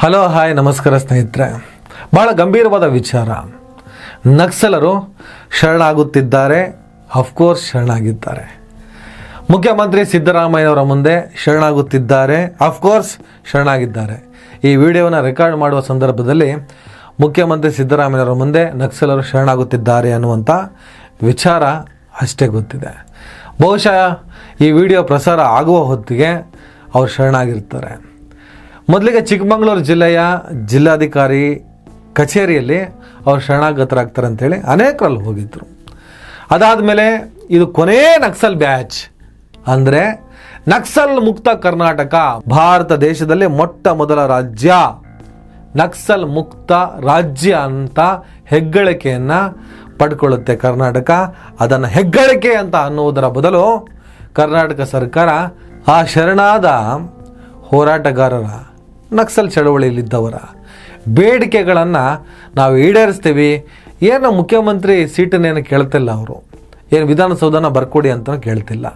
Hello hi ನಮಸ್ಕಾರ ಸ್ನೇಹಿತರೆ. ಬಹಳ ಗಂಭೀರವಾದ ವಿಚಾರ. ನಕ್ಸಲರು ಶರಣಾಗುತ್ತಿದ್ದಾರೆ. ಅಫ್ಕೋರ್ಸ್ ಶರಣಾಗಿದ್ದಾರೆ. ಮುಖ್ಯಮಂತ್ರಿ ಸಿದ್ದರಾಮಯ್ಯನವರ ಮುಂದೆ ಶರಣಾಗುತ್ತಿದ್ದಾರೆ. ಅಫ್ಕೋರ್ಸ್ ಶರಣಾಗಿದ್ದಾರೆ. ಈ ವಿಡಿಯೋನ ರೆಕಾರ್ಡ್ ಮಾಡುವ ಸಂದರ್ಭದಲ್ಲಿ ಮುಖ್ಯಮಂತ್ರಿ ಸಿದ್ದರಾಮಯ್ಯನವರ ಮುಂದೆ ನಕ್ಸಲರು ಶರಣಾಗುತ್ತಿದ್ದಾರೆ ಅನ್ನುವಂಥ ವಿಚಾರ ಅಷ್ಟೇ ಗೊತ್ತಿದೆ. ಬಹುಶಃ ಈ ವಿಡಿಯೋ ಪ್ರಸಾರ ಆಗುವ ಹೊತ್ತಿಗೆ ಅವರು ಶರಣಾಗಿರ್ತಾರೆ. ಮೊದಲಿಗೆ ಚಿಕ್ಕಮಗಳೂರು ಜಿಲ್ಲೆಯ ಜಿಲ್ಲಾಧಿಕಾರಿ ಕಚೇರಿಯಲ್ಲಿ ಅವರು ಶರಣಾಗತರಾಗ್ತಾರೆ ಅಂತೇಳಿ ಅನೇಕರಲ್ಲಿ ಹೋಗಿದ್ದರು. ಅದಾದಮೇಲೆ ಇದು ಕೊನೇ ನಕ್ಸಲ್ ಬ್ಯಾಚ್ ಅಂದರೆ ನಕ್ಸಲ್ ಮುಕ್ತ ಕರ್ನಾಟಕ, ಭಾರತ ದೇಶದಲ್ಲಿ ಮೊಟ್ಟ ಮೊದಲ ರಾಜ್ಯ ನಕ್ಸಲ್ ಮುಕ್ತ ರಾಜ್ಯ ಅಂತ ಹೆಗ್ಗಳಿಕೆಯನ್ನು ಪಡ್ಕೊಳ್ಳುತ್ತೆ ಕರ್ನಾಟಕ. ಅದನ್ನು ಹೆಗ್ಗಳಿಕೆ ಅಂತ ಅನ್ನುವುದರ ಬದಲು ಕರ್ನಾಟಕ ಸರ್ಕಾರ ಆ ಶರಣಾದ ಹೋರಾಟಗಾರರ, ನಕ್ಸಲ್ ಚಳವಳಿಯಲ್ಲಿದ್ದವರ ಬೇಡಿಕೆಗಳನ್ನು ನಾವು ಈಡೇರಿಸ್ತೀವಿ. ಏನು ಮುಖ್ಯಮಂತ್ರಿ ಸೀಟನ್ನೇನು ಕೇಳ್ತಿಲ್ಲ, ಅವರು ಏನು ವಿಧಾನಸೌಧನ ಬರ್ಕೊಡಿ ಅಂತ ಕೇಳ್ತಿಲ್ಲ,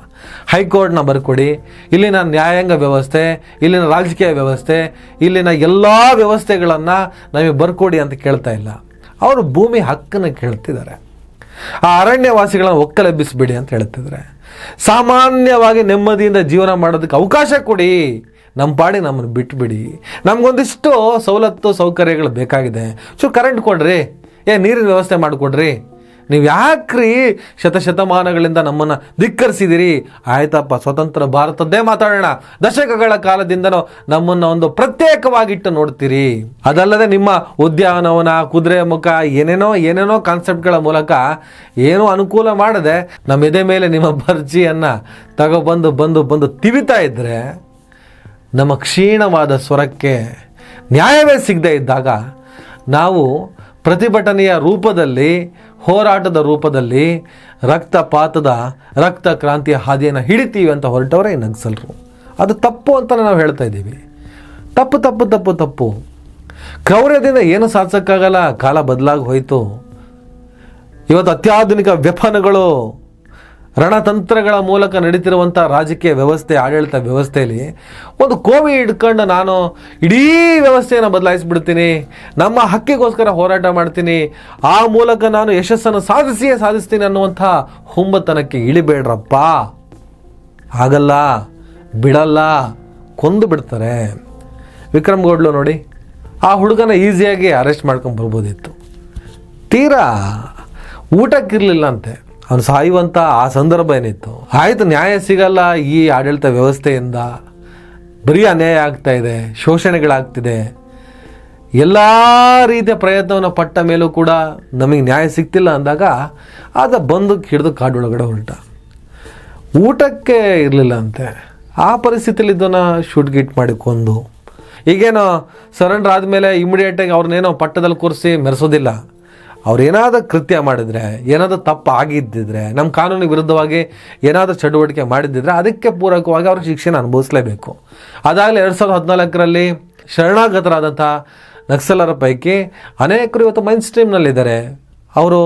ಹೈಕೋರ್ಟ್ನ ಬರ್ಕೊಡಿ, ಇಲ್ಲಿನ ನ್ಯಾಯಾಂಗ ವ್ಯವಸ್ಥೆ, ಇಲ್ಲಿನ ರಾಜಕೀಯ ವ್ಯವಸ್ಥೆ, ಇಲ್ಲಿನ ಎಲ್ಲ ವ್ಯವಸ್ಥೆಗಳನ್ನು ನಮಗೆ ಬರ್ಕೊಡಿ ಅಂತ ಕೇಳ್ತಾ ಇಲ್ಲ. ಅವರು ಭೂಮಿ ಹಕ್ಕನ್ನು ಕೇಳ್ತಿದ್ದಾರೆ. ಆ ಅರಣ್ಯವಾಸಿಗಳನ್ನು ಒಕ್ಕಲೆಬ್ಬಿಸಬೇಡಿ ಅಂತ ಹೇಳ್ತಿದ್ದಾರೆ. ಸಾಮಾನ್ಯವಾಗಿ ನೆಮ್ಮದಿಯಿಂದ ಜೀವನ ಮಾಡೋದಕ್ಕೆ ಅವಕಾಶ ಕೊಡಿ, ನಮ್ಮ ಪಾಡಿ ನಮ್ಮನ್ನು ಬಿಟ್ಬಿಡಿ, ನಮಗೊಂದಿಷ್ಟು ಸವಲತ್ತು ಸೌಕರ್ಯಗಳು ಬೇಕಾಗಿದೆ, ಕರೆಂಟ್ ಕೊಡ್ರಿ, ನೀರಿನ ವ್ಯವಸ್ಥೆ ಮಾಡಿಕೊಡ್ರಿ. ನೀವು ಯಾಕ್ರಿ ಶತಶತಮಾನಗಳಿಂದ ನಮ್ಮನ್ನು ಧಿಕ್ಕರಿಸಿದಿರಿ? ಆಯ್ತಪ್ಪ, ಸ್ವತಂತ್ರ ಭಾರತದ್ದೇ ಮಾತಾಡೋಣ. ದಶಕಗಳ ಕಾಲದಿಂದನೂ ನಮ್ಮನ್ನು ಒಂದು ಪ್ರತ್ಯೇಕವಾಗಿಟ್ಟು ನೋಡ್ತೀರಿ. ಅದಲ್ಲದೆ ನಿಮ್ಮ ಉದ್ಯಾನವನ, ಕುದುರೆ ಮುಖ, ಏನೇನೋ ಕಾನ್ಸೆಪ್ಟ್ಗಳ ಮೂಲಕ ಏನೋ ಅನುಕೂಲ ಮಾಡದೆ ನಮ್ಮ ಎದೆ ಮೇಲೆ ನಿಮ್ಮ ಬರ್ಜಿಯನ್ನು ಬಂದು ತಿವಿತಾ ಇದ್ದರೆ, ನಮ್ಮ ಕ್ಷೀಣವಾದ ಸ್ವರಕ್ಕೆ ನ್ಯಾಯವೇ ಸಿಗದೇ ಇದ್ದಾಗ ನಾವು ಪ್ರತಿಭಟನೆಯ ರೂಪದಲ್ಲಿ, ಹೋರಾಟದ ರೂಪದಲ್ಲಿ, ರಕ್ತಪಾತದ ರಕ್ತ ಕ್ರಾಂತಿಯ ಹಾದಿಯನ್ನು ಹಿಡಿತೀವಿ ಅಂತ ಹೊರಟವರೇ ಈ ನಕ್ಸಲರು. ಅದು ತಪ್ಪು ಅಂತ ನಾವು ಹೇಳ್ತಾ ಇದ್ದೀವಿ. ತಪ್ಪು ತಪ್ಪು ತಪ್ಪು ತಪ್ಪು. ಕ್ರೌರ್ಯದಿಂದ ಏನು ಸಾಧಿಸೋಕ್ಕಾಗಲ್ಲ. ಕಾಲ ಬದಲಾಗಿ ಹೋಯಿತು. ಇವತ್ತು ಅತ್ಯಾಧುನಿಕ ವ್ಯಪನಗಳು, ರಣತಂತ್ರಗಳ ಮೂಲಕ ನಡೀತಿರುವಂಥ ರಾಜಕೀಯ ವ್ಯವಸ್ಥೆ, ಆಡಳಿತ ವ್ಯವಸ್ಥೆಯಲ್ಲಿ ಒಂದು ಕೋವಿ ಹಿಡ್ಕೊಂಡು ನಾನು ಇಡೀ ವ್ಯವಸ್ಥೆಯನ್ನು ಬದಲಾಯಿಸಿಬಿಡ್ತೀನಿ, ನಮ್ಮ ಹಕ್ಕಿಗೋಸ್ಕರ ಹೋರಾಟ ಮಾಡ್ತೀನಿ, ಆ ಮೂಲಕ ನಾನು ಯಶಸ್ಸನ್ನು ಸಾಧಿಸ್ತೀನಿ ಅನ್ನುವಂಥ ಹುಂಬತನಕ್ಕೆ ಇಳಿಬೇಡ್ರಪ್ಪ. ಆಗಲ್ಲ, ಬಿಡಲ್ಲ, ಕೊಂದು ಬಿಡ್ತಾರೆ. ವಿಕ್ರಮ್ ಗೌಡ್ಲು ನೋಡಿ, ಆ ಹುಡುಗನ ಈಸಿಯಾಗಿ ಅರೆಸ್ಟ್ ಮಾಡ್ಕೊಂಡು ಬರ್ಬೋದಿತ್ತು. ತೀರಾ ಊಟಕ್ಕಿರಲಿಲ್ಲ ಅಂತೆ, ಅವನು ಸಾಯುವಂಥ ಆ ಸಂದರ್ಭ ಏನಿತ್ತು. ಆಯಿತು, ನ್ಯಾಯ ಸಿಗಲ್ಲ. ಈ ಆಡಳಿತ ವ್ಯವಸ್ಥೆಯಿಂದ ಬರೀ ಅನ್ಯಾಯ ಆಗ್ತಾ ಇದೆ, ಶೋಷಣೆಗಳಾಗ್ತಿದೆ. ಎಲ್ಲ ರೀತಿಯ ಪ್ರಯತ್ನವನ್ನು ಪಟ್ಟ ಮೇಲೂ ಕೂಡ ನಮಗೆ ನ್ಯಾಯ ಸಿಗ್ತಿಲ್ಲ ಅಂದಾಗ ಆದ ಬಂದು ಹಿಡಿದು ಕಾಡೊಳಗಡೆ ಹೊರಟ. ಊಟಕ್ಕೆ ಇರಲಿಲ್ಲ ಅಂತೆ. ಆ ಪರಿಸ್ಥಿತಿಯಲ್ಲಿ ಇದನ್ನು ಶೂಟ್ ಗಿಟ್ ಮಾಡಿ ಕೊಂದು, ಈಗೇನೋ ಸರೆಂಡರ್ ಆದಮೇಲೆ ಇಮಿಡಿಯೇಟಾಗಿ ಅವ್ರನ್ನೇನೋ ಪಟ್ಟದಲ್ಲಿ ಕೂರಿಸಿ ಮೆರೆಸೋದಿಲ್ಲ. ಅವ್ರೇನಾದರೂ ಕೃತ್ಯ ಮಾಡಿದರೆ, ಏನಾದರೂ ತಪ್ಪು ಆಗಿದ್ದಿದ್ರೆ, ನಮ್ಮ ಕಾನೂನಿಗೆ ವಿರುದ್ಧವಾಗಿ ಏನಾದರೂ ಚಟುವಟಿಕೆ ಮಾಡಿದ್ದಿದ್ರೆ ಅದಕ್ಕೆ ಪೂರಕವಾಗಿ ಅವ್ರ ಶಿಕ್ಷೆನ ಅನುಭವಿಸಲೇಬೇಕು. ಅದಾಗಲೇ 2014ರಲ್ಲಿ ಶರಣಾಗತರಾದಂಥ ನಕ್ಸಲರ ಪೈಕಿ ಅನೇಕರು ಇವತ್ತು ಮೈನ್ ಸ್ಟ್ರೀಮ್ನಲ್ಲಿದ್ದಾರೆ. ಅವರು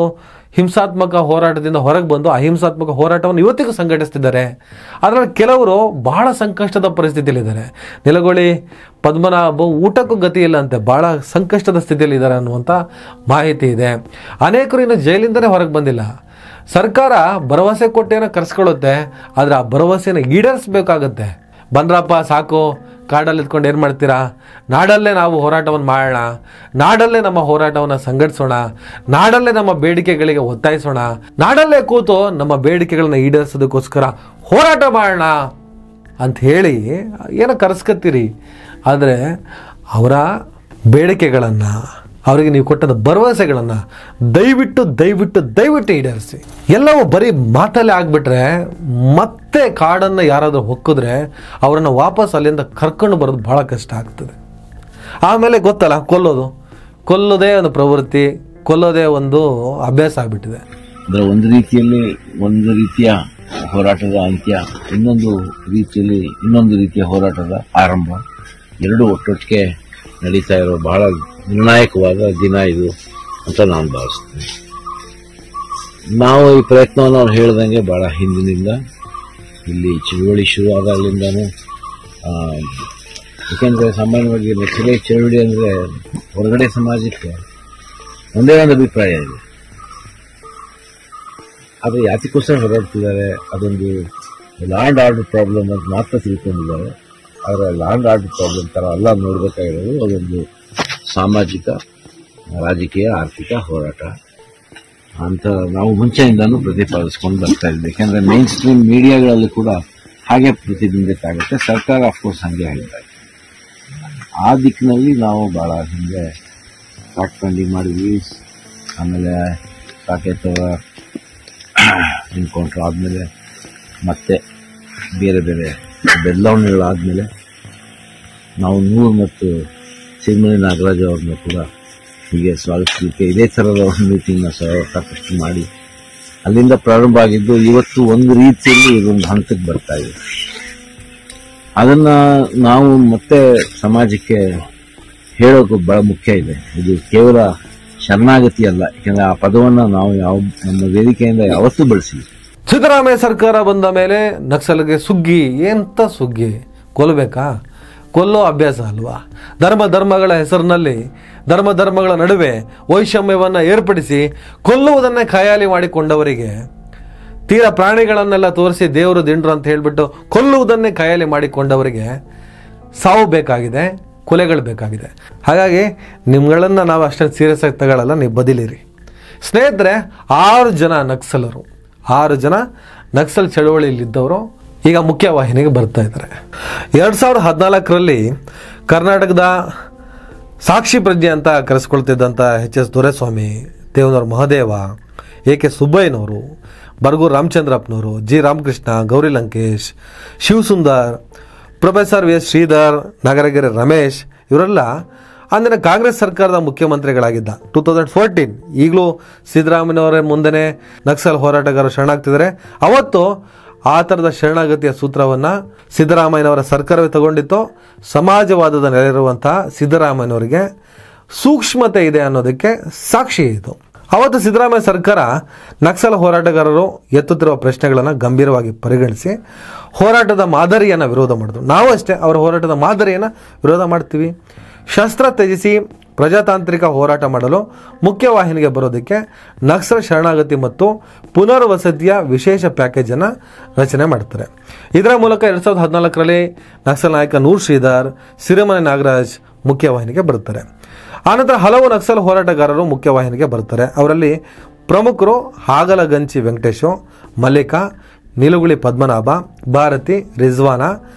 ಹಿಂಸಾತ್ಮಕ ಹೋರಾಟದಿಂದ ಹೊರಗೆ ಬಂದು ಅಹಿಂಸಾತ್ಮಕ ಹೋರಾಟವನ್ನು ಇವತ್ತಿಗೂ ಸಂಘಟಿಸ್ತಿದ್ದಾರೆ. ಅದರಲ್ಲಿ ಕೆಲವರು ಬಹಳ ಸಂಕಷ್ಟದ ಪರಿಸ್ಥಿತಿಯಲ್ಲಿದ್ದಾರೆ. ನೆಲಗೊಳಿ ಪದ್ಮನಾಭ ಊಟಕ್ಕೂ ಗತಿ ಇಲ್ಲ ಅಂತೆ, ಭಾಳ ಸಂಕಷ್ಟದ ಸ್ಥಿತಿಯಲ್ಲಿ ಇದ್ದಾರೆ ಅನ್ನುವಂಥ ಮಾಹಿತಿ ಇದೆ. ಅನೇಕರು ಇನ್ನು ಜೈಲಿಂದನೇ ಹೊರಗೆ ಬಂದಿಲ್ಲ. ಸರ್ಕಾರ ಭರವಸೆ ಕೊಟ್ಟೇನೋ ಕರೆಸ್ಕೊಳ್ಳುತ್ತೆ, ಆದರೆ ಆ ಭರವಸೆನ ಈಡೇರಿಸಬೇಕಾಗತ್ತೆ. ಬಂದ್ರಪ್ಪ ಸಾಕು, ಕಾಡಲ್ಲಿ ಇದ್ಕೊಂಡು ಏನು ಮಾಡ್ತೀರಾ, ನಾಡಲ್ಲೇ ನಾವು ಹೋರಾಟವನ್ನು ಮಾಡೋಣ, ನಾಡಲ್ಲೇ ನಮ್ಮ ಹೋರಾಟವನ್ನು ಸಂಘಟಿಸೋಣ, ನಾಡಲ್ಲೇ ನಮ್ಮ ಬೇಡಿಕೆಗಳಿಗೆ ಒತ್ತಾಯಿಸೋಣ, ನಾಡಲ್ಲೇ ಕೂತು ನಮ್ಮ ಬೇಡಿಕೆಗಳನ್ನ ಈಡೇರಿಸೋದಕ್ಕೋಸ್ಕರ ಹೋರಾಟ ಮಾಡೋಣ ಅಂತ ಹೇಳಿ ಏನೋ ಕರೆಸ್ಕೊತೀರಿ. ಆದರೆ ಅವರ ಬೇಡಿಕೆಗಳನ್ನು, ಅವರಿಗೆ ನೀವು ಕೊಟ್ಟದ ಭರವಸೆಗಳನ್ನು ದಯವಿಟ್ಟು ಈಡೇರಿಸಿ. ಎಲ್ಲವೂ ಬರೀ ಮಾತಲ್ಲೇ ಆಗಿಬಿಟ್ರೆ ಮತ್ತೆ ಕಾಡನ್ನು ಯಾರಾದರೂ ಹೊಕ್ಕಿದ್ರೆ ಅವರನ್ನು ವಾಪಸ್ ಅಲ್ಲಿಂದ ಕರ್ಕೊಂಡು ಬರೋದು ಭಾಳ ಕಷ್ಟ ಆಗ್ತದೆ. ಆಮೇಲೆ ಗೊತ್ತಲ್ಲ, ಕೊಲ್ಲೋದೇ ಒಂದು ಪ್ರವೃತ್ತಿ, ಕೊಲ್ಲೋದೇ ಒಂದು ಅಭ್ಯಾಸ ಆಗಿಬಿಟ್ಟಿದೆ. ಅಂದರೆ ಒಂದು ರೀತಿಯ ಹೋರಾಟದ ಅಂತ್ಯ, ಇನ್ನೊಂದು ರೀತಿಯ ಹೋರಾಟದ ಆರಂಭ, ಎರಡು ಒಟ್ಟೊಟ್ಟಿಗೆ ನಡೀತಾ ಇರೋ ಬಹಳ ನಿರ್ಣಾಯಕವಾದ ದಿನ ಇದು ಅಂತ ನಾನು ಭಾವಿಸ್ತೀನಿ. ನಾವು ಈ ಪ್ರಯತ್ನವನ್ನು ಅವ್ರು ಹೇಳ್ದಂಗೆ ಬಹಳ ಹಿಂದಿನಿಂದ ಇಲ್ಲಿ ಚಳುವಳಿ ಶುರು ಆದಾಗಲಿಂದನೂ ಏಕೆಂದರೆ ಸಾಮಾನ್ಯವಾಗಿ ನಕ್ಸಲೈ ಚಳವಳಿ ಅಂದರೆ ಹೊರಗಡೆ ಸಮಾಜಕ್ಕೆ ಒಂದೇ ಒಂದು ಅಭಿಪ್ರಾಯ ಇದೆ. ಆದರೆ ಯಾತಕ್ಕೋಸ್ಕರ ಹೋರಾಡ್ತಿದ್ದಾರೆ, ಅದೊಂದು ಲಾ ಆ್ಯಂಡ್ ಆರ್ಡರ್ ಪ್ರಾಬ್ಲಮ್ ಅಂತ ಮಾತ್ರ ತಿಳ್ಕೊಂಡಿದ್ದಾರೆ. ಆದರೆ ಲಾ ಆ್ಯಂಡ್ ಆರ್ಡರ್ ಪ್ರಾಬ್ಲಮ್ ಥರ ಅಲ್ಲ ನೋಡಬೇಕಾಗಿರೋದು. ಅದೊಂದು ಸಾಮಾಜಿಕ, ರಾಜಕೀಯ, ಆರ್ಥಿಕ ಹೋರಾಟ ಅಂತ ನಾವು ಮುಂಚೆಯಿಂದನೂ ಪ್ರತಿಪಾದಿಸ್ಕೊಂಡು ಬರ್ತಾ ಇದ್ದೀವಿ. ಯಾಕೆಂದರೆ ಮೇನ್ ಸ್ಟ್ರೀಮ್ ಮೀಡಿಯಾಗಳಲ್ಲಿ ಕೂಡ ಹಾಗೆ ಪ್ರತಿಬಿಂಬಿತ ಆಗುತ್ತೆ. ಸರ್ಕಾರ ಅಫ್ಕೋರ್ಸ್ ಹಾಗೆ ಹೇಳ್ತಾ ಇದೆ. ಆ ದಿಕ್ಕಿನಲ್ಲಿ ನಾವು ಭಾಳ ಹಿಂದೆ ಫ್ಯಾಕ್ಟ್ ಫಂಡಿಂಗ್ ಮಾಡಿದ್ವಿ. ಆಮೇಲೆ ಸಾಕೇತ್ ಎನ್ಕೌಂಟ್ರ್ ಆದಮೇಲೆ ಮತ್ತೆ ಬೇರೆ ಬೇರೆ ಬದಲಾವಣೆಗಳಾದಮೇಲೆ ನಾವು ನೂರ್ ಮತ್ತು ಸಿರಿಮನೆ ನಾಗರಾಜ್ ಅವ್ರನ್ನ ಕೂಡ ಹೀಗೆ ಸ್ವಾಗತಿಸಲಿಕ್ಕೆ ಇದೇ ಥರದ ಒಂದು ಮೀಟಿಂಗ್ನ ಸಾಕಷ್ಟು ಮಾಡಿ ಅಲ್ಲಿಂದ ಪ್ರಾರಂಭ ಆಗಿದ್ದು ಇವತ್ತು ಒಂದು ರೀತಿಯಲ್ಲಿ ಇದೊಂದು ಹಂತಕ್ಕೆ ಬರ್ತಾ ಇದೆ. ಅದನ್ನು ನಾವು ಮತ್ತೆ ಸಮಾಜಕ್ಕೆ ಹೇಳೋಕೆ ಬಹಳ ಮುಖ್ಯ ಇದೆ. ಇದು ಕೇವಲ ಶರಣಾಗತಿ ಅಲ್ಲ, ಯಾಕೆಂದರೆ ಆ ಪದವನ್ನು ನಾವು ನಮ್ಮ ವೇದಿಕೆಯಿಂದ ಯಾವತ್ತೂ ಬಳಸಿಲ್ಲ. ಸಿದ್ದರಾಮಯ್ಯ ಸರ್ಕಾರ ಬಂದ ಮೇಲೆ ನಕ್ಸಲ್ಗೆ ಸುಗ್ಗಿ, ಎಂತ ಸುಗ್ಗಿ? ಕೊಲ್ಲಬೇಕಾ? ಕೊಲ್ಲೋ ಅಭ್ಯಾಸ ಅಲ್ವಾ? ಧರ್ಮಗಳ ಹೆಸರಿನಲ್ಲಿ ಧರ್ಮಗಳ ನಡುವೆ ವೈಷಮ್ಯವನ್ನು ಏರ್ಪಡಿಸಿ ಕೊಲ್ಲುವುದನ್ನೇ ಖಯಾಲಿ ಮಾಡಿಕೊಂಡವರಿಗೆ, ತೀರ ಪ್ರಾಣಿಗಳನ್ನೆಲ್ಲ ತೋರಿಸಿ ದೇವರು ದಿಂಡ್ರು ಅಂತ ಹೇಳಿಬಿಟ್ಟು ಕೊಲ್ಲುವುದನ್ನೇ ಖಯಾಲಿ ಮಾಡಿಕೊಂಡವರಿಗೆ ಸಾವು ಬೇಕಾಗಿದೆ, ಕೊಲೆಗಳು ಬೇಕಾಗಿದೆ. ಹಾಗಾಗಿ ನಿಮ್ಗಳನ್ನು ನಾವು ಅಷ್ಟೊಂದು ಸೀರಿಯಸ್ ಆಗಿ ತಗೊಳ್ಳಲ್ಲ, ನೀವು ಬದಿಲಿರಿ. ಸ್ನೇಹಿತರೆ, 6 ಜನ ನಕ್ಸಲರು, 6 ಜನ ನಕ್ಸಲ್ ಚಳವಳಿಯಲ್ಲಿದ್ದವರು ಈಗ ಮುಖ್ಯವಾಹಿನಿಗೆ ಬರ್ತಾ ಇದ್ದಾರೆ. 2014ರಲ್ಲಿ ಕರ್ನಾಟಕದ ಸಾಕ್ಷಿ ಪ್ರಜ್ಞೆ ಅಂತ ಕರೆಸ್ಕೊಳ್ತಿದ್ದಂಥ HS ದೊರೆಸ್ವಾಮಿ, ದೇವನೂರು ಮಹದೇವ, AK ಸುಬ್ಬಯ್ಯನವರು, ಬರಗೂರು ರಾಮಚಂದ್ರಪ್ಪನವರು, G Ramakrishna, Gauri Lankesh, Shivasundar, professor VS Sridhar, Nagaragere Ramesh ಇವರೆಲ್ಲ ಅಂದಿನ ಕಾಂಗ್ರೆಸ್ ಸರ್ಕಾರದ ಮುಖ್ಯಮಂತ್ರಿಗಳಾಗಿದ್ದ 2014. ಈಗಲೂ ಸಿದ್ದರಾಮಯ್ಯನವರ ಮುಂದೆನೇ ನಕ್ಸಲ್ ಹೋರಾಟಗಾರರು ಶರಣಾಗ್ತಿದ್ದಾರೆ. ಅವತ್ತು ಆ ಥರದ ಶರಣಾಗತಿಯ ಸೂತ್ರವನ್ನು ಸಿದ್ದರಾಮಯ್ಯನವರ ಸರ್ಕಾರವೇ ತಗೊಂಡಿತ್ತು. ಸಮಾಜವಾದದ ನೆಲೆಯಿರುವಂಥ ಸಿದ್ದರಾಮಯ್ಯನವರಿಗೆ ಸೂಕ್ಷ್ಮತೆ ಇದೆ ಅನ್ನೋದಕ್ಕೆ ಸಾಕ್ಷಿ ಇದು. ಅವತ್ತು ಸಿದ್ದರಾಮಯ್ಯ ಸರ್ಕಾರ ನಕ್ಸಲ್ ಹೋರಾಟಗಾರರು ಎತ್ತುತ್ತಿರುವ ಪ್ರಶ್ನೆಗಳನ್ನು ಗಂಭೀರವಾಗಿ ಪರಿಗಣಿಸಿ ಹೋರಾಟದ ಮಾದರಿಯನ್ನು ವಿರೋಧ ಮಾಡಿದ್ರು. ನಾವು ಅಷ್ಟೇ ಅವರ ಹೋರಾಟದ ಮಾದರಿಯನ್ನು ವಿರೋಧ ಮಾಡ್ತೀವಿ. ಶಸ್ತ್ರ ತ್ಯಜಿಸಿ ಪ್ರಜಾತಾಂತ್ರಿಕ ಹೋರಾಟ ಮಾಡಲು ಮುಖ್ಯವಾಹಿನಿಗೆ ಬರೋದಕ್ಕೆ ನಕ್ಸಲ್ ಶರಣಾಗತಿ ಮತ್ತು ಪುನರ್ವಸತಿಯ ವಿಶೇಷ ಪ್ಯಾಕೇಜನ್ನು ರಚನೆ ಮಾಡ್ತಾರೆ. ಇದರ ಮೂಲಕ 2014ರಲ್ಲಿ ನಕ್ಸಲ್ ನಾಯಕ ನೂರ್ ಶ್ರೀಧರ್, ಸಿರಿಮನೆ ನಾಗರಾಜ್ ಮುಖ್ಯವಾಹಿನಿಗೆ ಬರ್ತಾರೆ. ಆನಂತರ ಹಲವು ನಕ್ಸಲ್ ಹೋರಾಟಗಾರರು ಮುಖ್ಯವಾಹಿನಿಗೆ ಬರ್ತಾರೆ. ಅವರಲ್ಲಿ ಪ್ರಮುಖರು ಹಾಗಲಗಂಚಿ ವೆಂಕಟೇಶು, ಮಲ್ಲಿಕಾ, ನಿಲುಗುಳಿ ಪದ್ಮನಾಭ, ಭಾರತಿ, ರಿಜ್ವಾನ,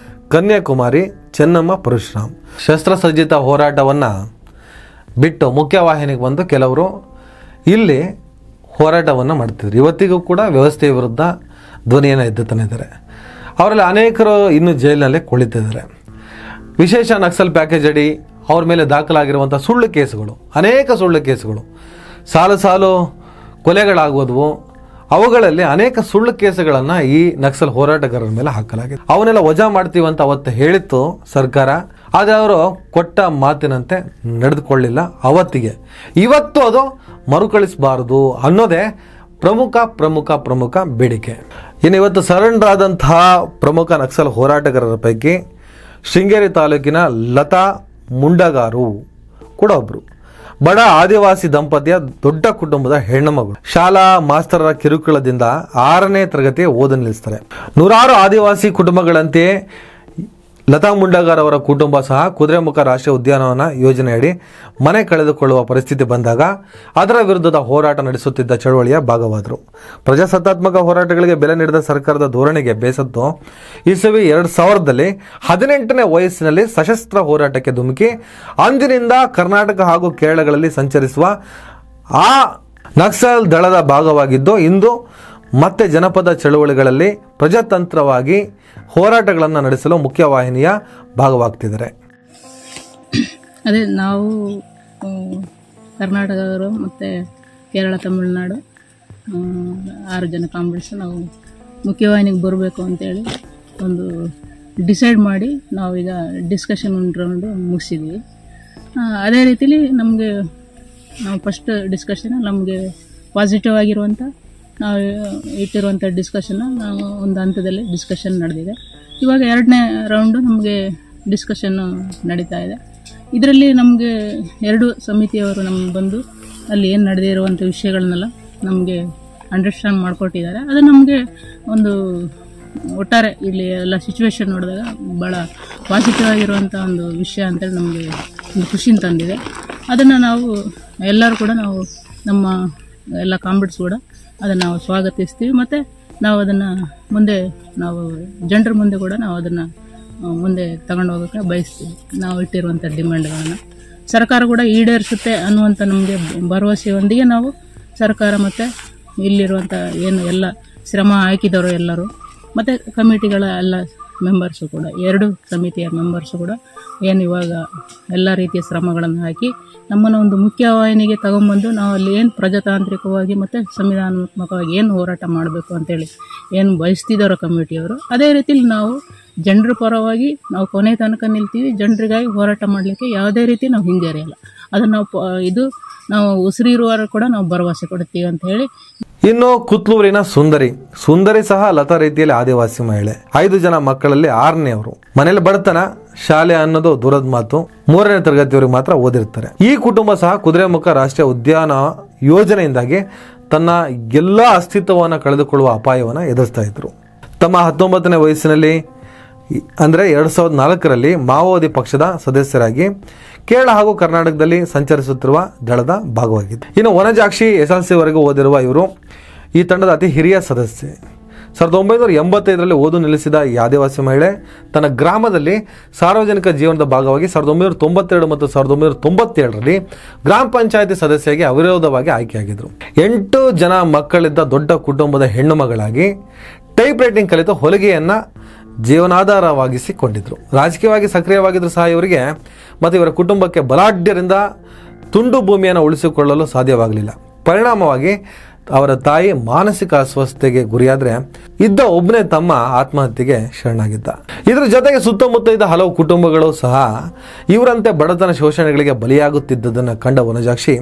ಕನ್ಯಾಕುಮಾರಿ, ಚೆನ್ನಮ್ಮ, ಪರಶುರಾಮ್. ಶಸ್ತ್ರಸಜ್ಜಿತ ಹೋರಾಟವನ್ನು ಬಿಟ್ಟು ಮುಖ್ಯವಾಹಿನಿಗೆ ಬಂದು ಕೆಲವರು ಇಲ್ಲಿ ಹೋರಾಟವನ್ನು ಮಾಡ್ತಿದ್ರು. ಇವತ್ತಿಗೂ ಕೂಡ ವ್ಯವಸ್ಥೆಯ ವಿರುದ್ಧ ಧ್ವನಿಯನ್ನು ಎತ್ತುತ್ತಾನೆ ಇದ್ದಾರೆ. ಅವರಲ್ಲಿ ಅನೇಕರು ಇನ್ನೂ ಜೈಲಿನಲ್ಲೇ ಕುಳಿತಿದ್ದಾರೆ. ವಿಶೇಷ ನಕ್ಸಲ್ ಪ್ಯಾಕೇಜ್ ಅಡಿ ಅವ್ರ ಮೇಲೆ ದಾಖಲಾಗಿರುವಂಥ ಸುಳ್ಳು ಕೇಸುಗಳು, ಅನೇಕ ಸುಳ್ಳು ಕೇಸುಗಳು, ಸಾಲು ಸಾಲು ಕೊಲೆಗಳಾಗುವುದವು, ಅವುಗಳಲ್ಲಿ ಅನೇಕ ಸುಳ್ಳು ಕೇಸುಗಳನ್ನು ಈ ನಕ್ಸಲ್ ಹೋರಾಟಗಾರರ ಮೇಲೆ ಹಾಕಲಾಗಿದೆ. ಅವನ್ನೆಲ್ಲ ವಜಾ ಮಾಡ್ತೀವಂತ ಅವತ್ತು ಹೇಳಿತ್ತು ಸರ್ಕಾರ. ಆದರೆ ಅವರು ಕೊಟ್ಟ ಮಾತಿನಂತೆ ನಡೆದುಕೊಳ್ಳಿಲ್ಲ ಅವತ್ತಿಗೆ. ಇವತ್ತು ಅದು ಮರುಕಳಿಸಬಾರದು ಅನ್ನೋದೇ ಪ್ರಮುಖ ಬೇಡಿಕೆ. ಇನ್ನು ಇವತ್ತು ಸರೆಂಡರ್ ಆದಂತಹ ಪ್ರಮುಖ ನಕ್ಸಲ್ ಹೋರಾಟಗಾರರ ಪೈಕಿ ಶೃಂಗೇರಿ ತಾಲೂಕಿನ ಲತಾ ಮುಂಡಗಾರು ಕೂಡ ಒಬ್ಬರು. ಬಡ ಆದಿವಾಸಿ ದಂಪತಿಯ ದೊಡ್ಡ ಕುಟುಂಬದ ಹೆಣ್ಣು ಮಗಳು. ಶಾಲಾ ಮಾಸ್ತರರ ಕಿರುಕುಳದಿಂದ 6ನೇ ತರಗತಿ ಓದು ನಿಲ್ಲಿಸ್ತಾರೆ. ನೂರಾರು ಆದಿವಾಸಿ ಕುಟುಂಬಗಳಂತೆಯೇ ಲತಾ ಮುಂಡಗಾರ್ ಅವರ ಕುಟುಂಬ ಸಹ ಕುದುರೆಮುಖ ರಾಷ್ಟ್ರೀಯ ಉದ್ಯಾನವನ ಯೋಜನೆಯಡಿ ಮನೆ ಕಳೆದುಕೊಳ್ಳುವ ಪರಿಸ್ಥಿತಿ ಬಂದಾಗ ಅದರ ವಿರುದ್ಧದ ಹೋರಾಟ ನಡೆಸುತ್ತಿದ್ದ ಚಳವಳಿಯ ಭಾಗವಾದರು. ಪ್ರಜಾಸತ್ತಾತ್ಮಕ ಹೋರಾಟಗಳಿಗೆ ಬೆಲೆ ನೀಡಿದ ಸರ್ಕಾರದ ಧೋರಣೆಗೆ ಬೇಸತ್ತು ಇಸವಿ 2000ರಲ್ಲಿ 18ನೇ ವಯಸ್ಸಿನಲ್ಲಿ ಸಶಸ್ತ್ರ ಹೋರಾಟಕ್ಕೆ ಧುಮುಕಿ ಅಂದಿನಿಂದ ಕರ್ನಾಟಕ ಹಾಗೂ ಕೇರಳಗಳಲ್ಲಿ ಸಂಚರಿಸುವ ಆ ನಕ್ಸಲ್ ದಳದ ಭಾಗವಾಗಿದ್ದು ಇಂದು ಮತ್ತೆ ಜನಪದ ಚಳವಳಿಗಳಲ್ಲಿ ಪ್ರಜಾತಂತ್ರವಾಗಿ ಹೋರಾಟಗಳನ್ನು ನಡೆಸಲು ಮುಖ್ಯವಾಹಿನಿಯ ಭಾಗವಾಗ್ತಿದ್ದಾರೆ. ಅದೇ ನಾವು ಕರ್ನಾಟಕದವರು ಮತ್ತು ಕೇರಳ, ತಮಿಳುನಾಡು 6 ಜನ ಕಾಂಬಿನೇಷನ್ ನಾವು ಮುಖ್ಯವಾಹಿನಿಗೆ ಬರಬೇಕು ಅಂತೇಳಿ ಒಂದು ಡಿಸೈಡ್ ಮಾಡಿ ನಾವೀಗ ಡಿಸ್ಕಷನ್ ರೌಂಡು ಮುಗಿಸಿದ್ವಿ. ಅದೇ ರೀತಿಲಿ ನಾವು ಫಸ್ಟ್ ಡಿಸ್ಕಷನ್ ನಮಗೆ ಪಾಸಿಟಿವ್ ಆಗಿರುವಂಥ ನಾವು ಇಟ್ಟಿರುವಂಥ ಡಿಸ್ಕಷನ್ನ ನಾವು ಒಂದು ಹಂತದಲ್ಲಿ ಡಿಸ್ಕಷನ್ ನಡೆದಿದೆ. ಇವಾಗ 2ನೇ ರೌಂಡು ನಮಗೆ ಡಿಸ್ಕಷನ್ನು ನಡೀತಾ ಇದೆ. ಇದರಲ್ಲಿ ನಮಗೆ 2 ಸಮಿತಿಯವರು ನಮ್ಗೆ ಬಂದು ಅಲ್ಲಿ ಏನು ನಡೆದಿರುವಂಥ ವಿಷಯಗಳನ್ನೆಲ್ಲ ನಮಗೆ ಅಂಡರ್ಸ್ಟ್ಯಾಂಡ್ ಮಾಡಿಕೊಟ್ಟಿದ್ದಾರೆ. ಅದು ನಮಗೆ ಒಂದು ಒಟ್ಟಾರೆ ಇಲ್ಲಿ ಎಲ್ಲ ಸಿಚುವೇಶನ್ ನೋಡಿದಾಗ ಭಾಳ ಪಾಸಿಟಿವ್ ಆಗಿರುವಂಥ ಒಂದು ವಿಷಯ ಅಂತೇಳಿ ನಮಗೆ ಒಂದು ಖುಷಿನ ತಂದಿದೆ. ಅದನ್ನು ನಾವು ಎಲ್ಲರೂ ಕೂಡ ನಾವು ನಮ್ಮ ಎಲ್ಲ ಕಾಮ್ರೇಡ್ಸ್ ಕೂಡ ಅದನ್ನು ನಾವು ಸ್ವಾಗತಿಸ್ತೀವಿ. ಮತ್ತು ನಾವು ಅದನ್ನು ಮುಂದೆ ನಾವು ಜನರ ಮುಂದೆ ಕೂಡ ನಾವು ಅದನ್ನು ಮುಂದೆ ತಗೊಂಡು ಹೋಗೋಕ್ಕೆ ಬಯಸ್ತೀವಿ. ನಾವು ಇಟ್ಟಿರುವಂಥ ಡಿಮ್ಯಾಂಡ್ಗಳನ್ನು ಸರ್ಕಾರ ಕೂಡ ಈಡೇರಿಸುತ್ತೆ ಅನ್ನುವಂಥ ನಮಗೆ ಭರವಸೆಯೊಂದಿಗೆ ನಾವು ಸರ್ಕಾರ ಮತ್ತು ಇಲ್ಲಿರುವಂಥ ಏನು ಎಲ್ಲ ಶ್ರಮ ಹಾಕಿದವರು ಎಲ್ಲರೂ ಮತ್ತು ಕಮಿಟಿಗಳ ಎಲ್ಲ ಮೆಂಬರ್ಸು ಕೂಡ 2 ಸಮಿತಿಯ ಮೆಂಬರ್ಸು ಕೂಡ ಏನು ಇವಾಗ ಎಲ್ಲ ರೀತಿಯ ಶ್ರಮಗಳನ್ನು ಹಾಕಿ ನಮ್ಮನ್ನು ಒಂದು ಮುಖ್ಯವಾಹಿನಿಗೆ ತಗೊಂಬಂದು ನಾವು ಅಲ್ಲಿ ಏನು ಪ್ರಜಾತಾಂತ್ರಿಕವಾಗಿ ಮತ್ತು ಸಂವಿಧಾನಾತ್ಮಕವಾಗಿ ಏನು ಹೋರಾಟ ಮಾಡಬೇಕು ಅಂತೇಳಿ ಏನು ಬಯಸ್ತಿದ್ದಾರೋ ಕಮಿಟಿಯವರು, ಅದೇ ರೀತಿಯಲ್ಲಿ ನಾವು ಜನರ ಪರವಾಗಿ ನಾವು ಕೊನೆ ತನಕ ನಿಲ್ತೀವಿ. ಜನರಿಗಾಗಿ ಹೋರಾಟ ಮಾಡಲಿಕ್ಕೆ ಯಾವುದೇ ರೀತಿ ನಾವು ಹಿಂಜರಿಯಲ್ಲ. ಅದನ್ನು ನಾವು ನಾವು ಉಸಿರಿರುವವರು ಕೂಡ ನಾವು ಭರವಸೆ ಕೊಡ್ತೀವಿ ಅಂತ ಹೇಳಿ. ಇನ್ನು ಕುತ್ಲೂರಿನ ಸುಂದರಿ ಸಹ ಲತಾ ರೀತಿಯಲ್ಲಿ ಆದಿವಾಸಿ ಮಹಿಳೆ. 5 ಜನ ಮಕ್ಕಳಲ್ಲಿ 6ನೇವರು. ಮನೇಲಿ ಬಡತನ, ಶಾಲೆ ಅನ್ನೋದು ದೂರದ ಮಾತು. 3ನೇ ತರಗತಿಯವರಿಗೆ ಮಾತ್ರ ಓದಿರ್ತಾರೆ. ಈ ಕುಟುಂಬ ಸಹ ಕುದುರೆಮುಖ ರಾಷ್ಟ್ರೀಯ ಉದ್ಯಾನ ಯೋಜನೆಯಿಂದಾಗಿ ತನ್ನ ಎಲ್ಲಾ ಅಸ್ತಿತ್ವವನ್ನು ಕಳೆದುಕೊಳ್ಳುವ ಅಪಾಯವನ್ನು ಎದುರಿಸ್ತಾ ಇದ್ರು. ತಮ್ಮ 19ನೇ ವಯಸ್ಸಿನಲ್ಲಿ ಅಂದರೆ 2004ರಲ್ಲಿ ಮಾವೋವಾದಿ ಪಕ್ಷದ ಸದಸ್ಯರಾಗಿ ಕೇರಳ ಹಾಗೂ ಕರ್ನಾಟಕದಲ್ಲಿ ಸಂಚರಿಸುತ್ತಿರುವ ದಳದ ಭಾಗವಾಗಿತ್ತು. ಇನ್ನು ವನಜಾಕ್ಷಿ SLC ವರೆಗೂ ಓದಿರುವ ಇವರು ಈ ತಂಡದ ಅತಿ ಹಿರಿಯ ಸದಸ್ಯೆ. 1985ರಲ್ಲಿ ಓದು ನಿಲ್ಲಿಸಿದ ಈ ಆದಿವಾಸಿ ಮಹಿಳೆ ತನ್ನ ಗ್ರಾಮದಲ್ಲಿ ಸಾರ್ವಜನಿಕ ಜೀವನದ ಭಾಗವಾಗಿ 1992 ಮತ್ತು 1997ರಲ್ಲಿ ಗ್ರಾಮ ಪಂಚಾಯತಿ ಸದಸ್ಯರಾಗಿ ಅವಿರೋಧವಾಗಿ ಆಯ್ಕೆಯಾಗಿದ್ದರು. 8 ಜನ ಮಕ್ಕಳಿದ್ದ ದೊಡ್ಡ ಕುಟುಂಬದ ಹೆಣ್ಣು ಮಗಳಾಗಿ ಟೈಪ್ ರೈಟಿಂಗ್ ಕಲಿತು ಹೊಲಿಗೆಯನ್ನು ಜೀವನಾಧಾರವಾಗಿಸಿಕೊಂಡಿದ್ರು. ರಾಜಕೀಯವಾಗಿ ಸಕ್ರಿಯವಾಗಿದ್ದರೂ ಸಹ ಇವರಿಗೆ ಮತ್ತು ಇವರ ಕುಟುಂಬಕ್ಕೆ ಬಲಾಢ್ಯರಿಂದ ತುಂಡು ಭೂಮಿಯನ್ನು ಉಳಿಸಿಕೊಳ್ಳಲು ಸಾಧ್ಯವಾಗಲಿಲ್ಲ. ಪರಿಣಾಮವಾಗಿ ಅವರ ತಾಯಿ ಮಾನಸಿಕ ಅಸ್ವಸ್ಥತೆಗೆ ಗುರಿಯಾದರೆ ಇದ್ದ ಒಬ್ಬನೇ ತಮ್ಮ ಆತ್ಮಹತ್ಯೆಗೆ ಶರಣಾಗಿದ್ದ. ಇದರ ಜೊತೆಗೆ ಸುತ್ತಮುತ್ತ ಇದ್ದ ಹಲವು ಕುಟುಂಬಗಳು ಸಹ ಇವರಂತೆ ಬಡತನ ಶೋಷಣೆಗಳಿಗೆ ಬಲಿಯಾಗುತ್ತಿದ್ದದನ್ನು ಕಂಡ ವನಜಾಕ್ಷಿ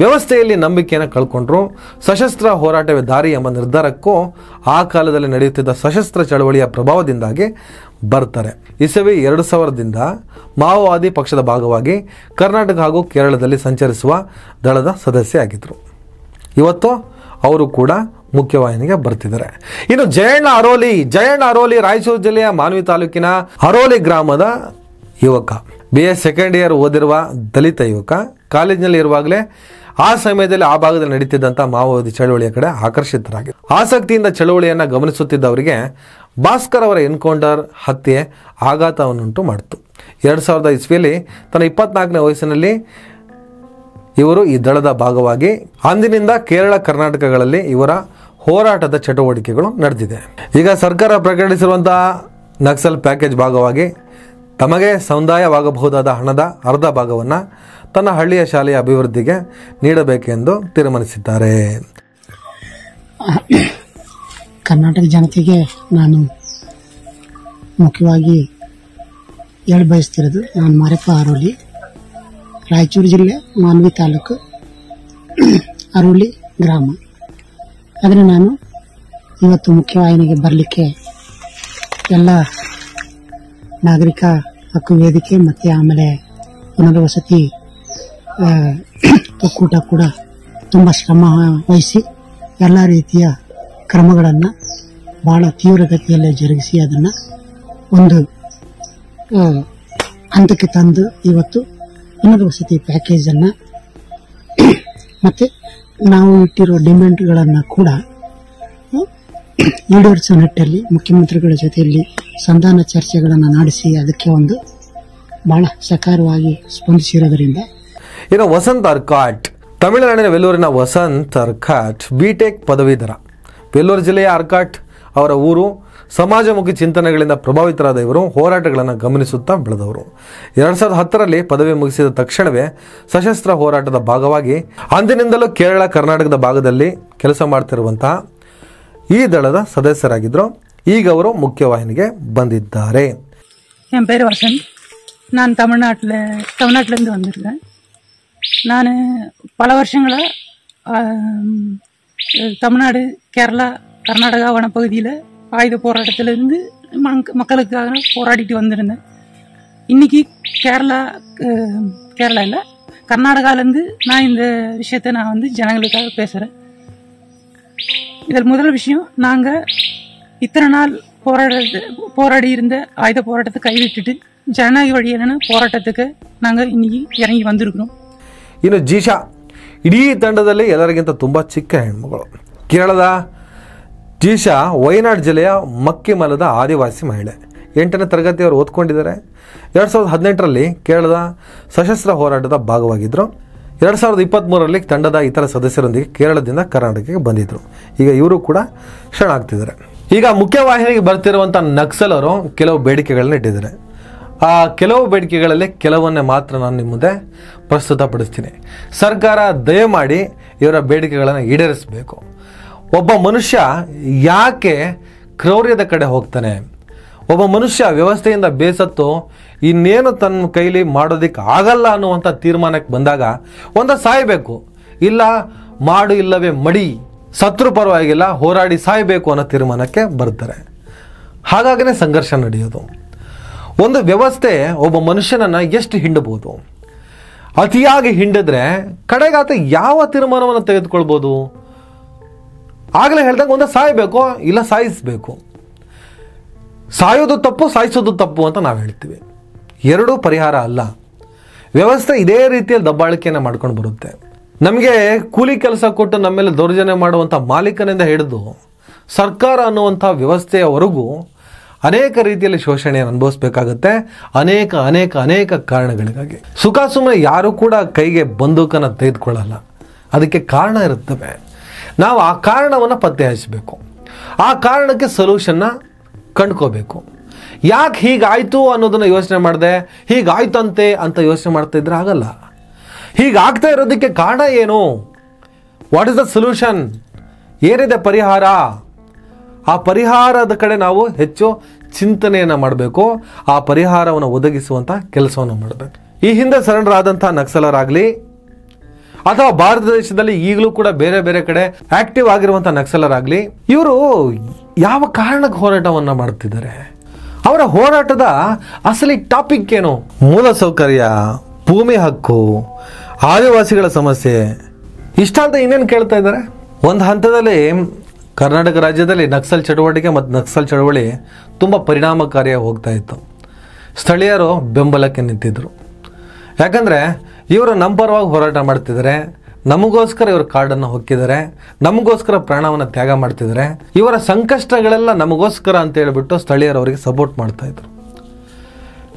ವ್ಯವಸ್ಥೆಯಲ್ಲಿ ನಂಬಿಕೆಯನ್ನು ಕಳ್ಕೊಂಡ್ರು. ಸಶಸ್ತ್ರ ಹೋರಾಟವೇ ದಾರಿ ಎಂಬ ನಿರ್ಧಾರಕ್ಕೂ ಆ ಕಾಲದಲ್ಲಿ ನಡೆಯುತ್ತಿದ್ದ ಸಶಸ್ತ್ರ ಚಳವಳಿಯ ಪ್ರಭಾವದಿಂದಾಗಿ ಬರ್ತಾರೆ. ಇಸವಿ 2000ದಿಂದ ಮಾವೋವಾದಿ ಪಕ್ಷದ ಭಾಗವಾಗಿ ಕರ್ನಾಟಕ ಹಾಗೂ ಕೇರಳದಲ್ಲಿ ಸಂಚರಿಸುವ ದಳದ ಸದಸ್ಯೆ ಆಗಿದ್ರು. ಇವತ್ತು ಅವರು ಕೂಡ ಮುಖ್ಯವಾಹಿನಿಗೆ ಬರ್ತಿದ್ದಾರೆ. ಇನ್ನು ಜಯಣ್ಣ ಅರೋಲಿ ರಾಯಚೂರು ಜಿಲ್ಲೆಯ ಮಾನ್ವಿ ತಾಲೂಕಿನ ಅರೋಲಿ ಗ್ರಾಮದ ಯುವಕ. BA ಸೆಕೆಂಡ್ ಇಯರ್ ಓದಿರುವ ದಲಿತ ಯುವಕ. ಕಾಲೇಜಿನಲ್ಲಿ ಇರುವಾಗಲೇ ಆ ಸಮಯದಲ್ಲಿ ಆ ಭಾಗದಲ್ಲಿ ನಡೀತಿದ್ದಂಥ ಮಾವೋವಾದಿ ಚಳವಳಿಯ ಕಡೆ ಆಕರ್ಷಿತರಾಗಿ ಆಸಕ್ತಿಯಿಂದ ಚಳವಳಿಯನ್ನು ಗಮನಿಸುತ್ತಿದ್ದವರಿಗೆ ಭಾಸ್ಕರ್ ಅವರ ಎನ್ಕೌಂಟರ್ ಹತ್ಯೆ ಆಘಾತವನ್ನುಂಟು ಮಾಡಿತು. 2000 ಇಸ್ವಿಯಲ್ಲಿ ತನ್ನ 24ನೇ ವಯಸ್ಸಿನಲ್ಲಿ ಇವರು ಈ ದಳದ ಭಾಗವಾಗಿ ಅಂದಿನಿಂದ ಕೇರಳ ಕರ್ನಾಟಕಗಳಲ್ಲಿ ಇವರ ಹೋರಾಟದ ಚಟುವಟಿಕೆಗಳು ನಡೆದಿದೆ. ಈಗ ಸರ್ಕಾರ ಪ್ರಕಟಿಸಿರುವಂತಹ ನಕ್ಸಲ್ ಪ್ಯಾಕೇಜ್ ಭಾಗವಾಗಿ ತಮಗೆ ಸಂದಾಯವಾಗಬಹುದಾದ ಹಣದ ಅರ್ಧ ಭಾಗವನ್ನು ತನ್ನ ಹಳ್ಳಿಯ ಶಾಲೆಯ ಅಭಿವೃದ್ಧಿಗೆ ನೀಡಬೇಕೆಂದು ತೀರ್ಮಾನಿಸಿದ್ದಾರೆ. ಕರ್ನಾಟಕ ಜನತೆಗೆ ನಾನು ಮುಖ್ಯವಾಗಿ ಹೇಳಿ ಬಯಸ್ತಿರೋದು, ನಾನು ಮಾರಪ್ಪ ಅರೋಲಿ, ರಾಯಚೂರು ಜಿಲ್ಲೆ ಮಾನ್ವಿ ತಾಲೂಕು ಅರೋಲಿ ಗ್ರಾಮ. ಆದರೆ ನಾನು ಇವತ್ತು ಮುಖ್ಯವಾಹಿನಿಗೆ ಬರಲಿಕ್ಕೆ ಎಲ್ಲ ನಾಗರಿಕ ಹಕ್ಕು ವೇದಿಕೆ ಮತ್ತು ಆಮೇಲೆ ಪುನರ್ವಸತಿ ಒಕ್ಕೂಟ ಕೂಡ ತುಂಬ ಶ್ರಮ ವಹಿಸಿ ಎಲ್ಲ ರೀತಿಯ ಕ್ರಮಗಳನ್ನು ಭಾಳ ತೀವ್ರಗತಿಯಲ್ಲಿ ಜರುಗಿಸಿ ಅದನ್ನು ಒಂದು ಹಂತಕ್ಕೆ ತಂದು ಇವತ್ತು ಪುನರ್ವಸತಿ ಪ್ಯಾಕೇಜನ್ನು ಮತ್ತು ನಾವು ಇಟ್ಟಿರೋ ಡಿಮ್ಯಾಂಡ್ಗಳನ್ನು ಕೂಡ ಈಡೇರಿಸುವ ನಿಟ್ಟಲ್ಲಿ ಮುಖ್ಯಮಂತ್ರಿಗಳ ಜೊತೆಯಲ್ಲಿ ಸಂಧಾನ ಚರ್ಚೆಗಳನ್ನು ನಡೆಸಿ ಅದಕ್ಕೆ ಒಂದು ಬಹಳ ಸಕಾರವಾಗಿ ಸ್ಪಂದಿಸಿರೋದ್ರಿಂದ. ಇನ್ನು ವಸಂತ್ ಅರ್ಕಾಟ್, ತಮಿಳುನಾಡಿನ ವೆಲ್ಲೂರಿನ ವಸಂತ್ ಅರ್ಕಾಟ್ BTech ಪದವೀಧರ. ವೆಲ್ಲೂರು ಜಿಲ್ಲೆಯ ಅರ್ಕಾಟ್ ಅವರ ಊರು. ಸಮಾಜಮುಖಿ ಚಿಂತನೆಗಳಿಂದ ಪ್ರಭಾವಿತರಾದ ಇವರು ಹೋರಾಟಗಳನ್ನು ಗಮನಿಸುತ್ತಾ ಬೆಳೆದವರು. 2010ರಲ್ಲಿ ಪದವಿ ಮುಗಿಸಿದ ತಕ್ಷಣವೇ ಸಶಸ್ತ್ರ ಹೋರಾಟದ ಭಾಗವಾಗಿ ಅಂದಿನಿಂದಲೂ ಕೇರಳ ಕರ್ನಾಟಕದ ಭಾಗದಲ್ಲಿ ಕೆಲಸ ಮಾಡ್ತಿರುವಂತಹ ಈ ದಳದ ಸದಸ್ಯರಾಗಿದ್ದರು. ಈಗ ಅವರು ಮುಖ್ಯವಾಹಿನಿಗೆ ಬಂದಿದ್ದಾರೆ. என் பேர் வசந்த். நான் தமிழ்நாட்டிலேருந்து வந்திருக்கேன். நான் பல வருஷங்களாக தமிழ்நாடு, கேரளா, கர்நாடகா வனப்பகுதியில் ஆயுத போராட்டத்திலிருந்து மக்களுக்காக போராடிட்டு வந்திருந்தேன். இன்னைக்கு கேரளா இல்லை கர்நாடகாலேருந்து நான் இந்த விஷயத்தை நான் வந்து ஜனங்களுக்காக பேசுகிறேன். இதில் முதல் விஷயம், நாங்கள் இத்தனை நாள் போராடி இருந்த ஆயுத போராட்டத்தை கைவிட்டுட்டு ஜனநாயக வழியிலான போರಾಟಕ್ಕೆ நாங்கள் இன்னைக்கு ಇறங்கಿ வந்திருக்கிறோம். ಇನ್ನು ಜೀಶಾ ಇಡೀ ತಂಡದಲ್ಲಿ ಎಲ್ಲರಿಗಿಂತ ತುಂಬ ಚಿಕ್ಕ ಹೆಣ್ಮಗಳು. ಕೇರಳದ ಜೀಶಾ ವಯನಾಡ್ ಜಿಲ್ಲೆಯ ಮಕ್ಕಿಮಲದ ಆದಿವಾಸಿ ಮಹಿಳೆ. 8ನೇ ತರಗತಿಯವರು ಓದ್ಕೊಂಡಿದ್ದಾರೆ. 2018ರಲ್ಲಿ ಕೇರಳದ ಸಶಸ್ತ್ರ ಹೋರಾಟದ ಭಾಗವಾಗಿದ್ದರು. 2023ರಲ್ಲಿ ತಂಡದ ಇತರ ಸದಸ್ಯರೊಂದಿಗೆ ಕೇರಳದಿಂದ ಕರ್ನಾಟಕಕ್ಕೆ ಬಂದಿದ್ದರು. ಈಗ ಇವರು ಕೂಡ ಶರಣಾಗ್ತಿದ್ದಾರೆ. ಈಗ ಮುಖ್ಯವಾಹಿನಿಗೆ ಬರ್ತಿರುವಂಥ ನಕ್ಸಲರು ಕೆಲವು ಬೇಡಿಕೆಗಳನ್ನ ಇಟ್ಟಿದ್ದಾರೆ. ಆ ಕೆಲವು ಬೇಡಿಕೆಗಳಲ್ಲಿ ಕೆಲವನ್ನೇ ಮಾತ್ರ ನಾನು ನಿಮ್ಮ ಮುಂದೆ ಪ್ರಸ್ತುತಪಡಿಸ್ತೀನಿ. ಸರ್ಕಾರ ದಯಮಾಡಿ ಇವರ ಬೇಡಿಕೆಗಳನ್ನು ಈಡೇರಿಸಬೇಕು. ಒಬ್ಬ ಮನುಷ್ಯ ಯಾಕೆ ಕ್ರೌರ್ಯದ ಕಡೆ ಹೋಗ್ತಾನೆ? ಒಬ್ಬ ಮನುಷ್ಯ ವ್ಯವಸ್ಥೆಯಿಂದ ಬೇಸತ್ತು ಇನ್ನೇನು ತನ್ನ ಕೈಲಿ ಮಾಡೋದಕ್ಕೆ ಆಗಲ್ಲ ಅನ್ನುವಂಥ ತೀರ್ಮಾನಕ್ಕೆ ಬಂದಾಗ ಒಂದು ಸಾಯಬೇಕು, ಇಲ್ಲ ಮಾಡು ಇಲ್ಲವೇ ಮಡಿ, ಸತ್ರು ಪರವಾಗಿಲ್ಲ ಹೋರಾಡಿ ಸಾಯಬೇಕು ಅನ್ನೋ ತೀರ್ಮಾನಕ್ಕೆ ಬರ್ತಾರೆ. ಹಾಗಾಗನೇ ಸಂಘರ್ಷ ನಡೆಯೋದು. ಒಂದು ವ್ಯವಸ್ಥೆ ಒಬ್ಬ ಮನುಷ್ಯನನ್ನು ಎಷ್ಟು ಹಿಂಡಬಹುದು? ಅತಿಯಾಗಿ ಹಿಂಡಿದ್ರೆ ಕಡೆಗಾತ ಯಾವ ತೀರ್ಮಾನವನ್ನು ತೆಗೆದುಕೊಳ್ಬೋದು? ಆಗಲೇ ಹೇಳಿದಾಗ ಒಂದು ಸಾಯಬೇಕು, ಇಲ್ಲ ಸಾಯಿಸಬೇಕು. ಸಾಯೋದು ತಪ್ಪು, ಸಾಯಿಸೋದು ತಪ್ಪು ಅಂತ ನಾವು ಹೇಳ್ತೀವಿ. ಎರಡೂ ಪರಿಹಾರ ಅಲ್ಲ. ವ್ಯವಸ್ಥೆ ಇದೇ ರೀತಿಯಲ್ಲಿ ದಬ್ಬಾಳಿಕೆಯನ್ನು ಮಾಡ್ಕೊಂಡು ಬರುತ್ತೆ. ನಮಗೆ ಕೂಲಿ ಕೆಲಸ ಕೊಟ್ಟು ನಮ್ಮ ಮೇಲೆ ದೌರ್ಜನ್ಯ ಮಾಡುವಂಥ ಮಾಲೀಕನಿಂದ ಹಿಡಿದು ಸರ್ಕಾರ ಅನ್ನುವಂಥ ವ್ಯವಸ್ಥೆಯವರೆಗೂ ಅನೇಕ ರೀತಿಯಲ್ಲಿ ಶೋಷಣೆಯನ್ನು ಅನುಭವಿಸಬೇಕಾಗುತ್ತೆ. ಅನೇಕ ಅನೇಕ ಅನೇಕ ಕಾರಣಗಳಿಗಾಗಿ ಸುಖ ಸುಮ್ಮನೆ ಯಾರೂ ಕೂಡ ಕೈಗೆ ಬಂದೂಕನ್ನು ತೆಗೆದುಕೊಳ್ಳಲ್ಲ. ಅದಕ್ಕೆ ಕಾರಣ ಇರುತ್ತವೆ. ನಾವು ಆ ಕಾರಣವನ್ನು ಪತ್ತೆ ಹಚ್ಚಬೇಕು. ಆ ಕಾರಣಕ್ಕೆ ಸೊಲ್ಯೂಷನ್ನ ಕಂಡ್ಕೋಬೇಕು. ಯಾಕೆ ಹೀಗಾಯಿತು ಅನ್ನೋದನ್ನು ಯೋಚನೆ ಮಾಡಿದೆ, ಹೀಗಾಯ್ತಂತೆ ಅಂತ ಯೋಚನೆ ಮಾಡ್ತಾ ಇದ್ರೆ ಆಗಲ್ಲ. ಹೀಗಾಗ್ತಾ ಇರೋದಕ್ಕೆ ಕಾರಣ ಏನು? What is the solution? ಏನಿದೆ ಪರಿಹಾರ? ಆ ಪರಿಹಾರದ ಕಡೆ ನಾವು ಹೆಚ್ಚು ಚಿಂತನೆಯನ್ನು ಮಾಡಬೇಕು. ಆ ಪರಿಹಾರವನ್ನು ಒದಗಿಸುವಂಥ ಕೆಲಸವನ್ನು ಮಾಡಬೇಕು. ಈ ಹಿಂದೆ ಸರೆಂಡರ್ ನಕ್ಸಲರಾಗಲಿ ಅಥವಾ ಭಾರತ ದೇಶದಲ್ಲಿ ಈಗಲೂ ಕೂಡ ಬೇರೆ ಬೇರೆ ಕಡೆ ಆಕ್ಟಿವ್ ಆಗಿರುವಂಥ ನಕ್ಸಲರಾಗಲಿ, ಇವರು ಯಾವ ಕಾರಣಕ್ಕೆ ಹೋರಾಟವನ್ನು ಮಾಡ್ತಿದ್ದಾರೆ? ಅವರ ಹೋರಾಟದ ಅಸಲಿ ಟಾಪಿಕ್ ಏನು? ಮೂಲ ಸೌಕರ್ಯ, ಭೂಮಿ ಹಕ್ಕು, ಆದಿವಾಸಿಗಳ ಸಮಸ್ಯೆ, ಇಷ್ಟಾದ ಇನ್ನೇನು ಕೇಳ್ತಾ ಇದ್ದಾರೆ? ಒಂದು ಹಂತದಲ್ಲಿ ಕರ್ನಾಟಕ ರಾಜ್ಯದಲ್ಲಿ ನಕ್ಸಲ್ ಚಟುವಟಿಕೆ ಮತ್ತು ನಕ್ಸಲ್ ಚಳವಳಿ ತುಂಬ ಪರಿಣಾಮಕಾರಿಯಾಗಿ ಹೋಗ್ತಾ ಇತ್ತು. ಸ್ಥಳೀಯರು ಬೆಂಬಲಕ್ಕೆ ನಿಂತಿದ್ದರು. ಯಾಕಂದರೆ ಇವರು ನಮ್ಮ ಪರವಾಗಿ ಹೋರಾಟ ಮಾಡ್ತಿದ್ದಾರೆ, ನಮಗೋಸ್ಕರ ಇವರು ಕಾಡನ್ನು ಹೊಕ್ಕಿದ್ದಾರೆ, ನಮಗೋಸ್ಕರ ಪ್ರಾಣವನ್ನು ತ್ಯಾಗ ಮಾಡ್ತಿದ್ದಾರೆ, ಇವರ ಸಂಕಷ್ಟಗಳೆಲ್ಲ ನಮಗೋಸ್ಕರ ಅಂತ ಹೇಳ್ಬಿಟ್ಟು ಸ್ಥಳೀಯರು ಅವರಿಗೆ ಸಪೋರ್ಟ್ ಮಾಡ್ತಾ ಇದ್ರು.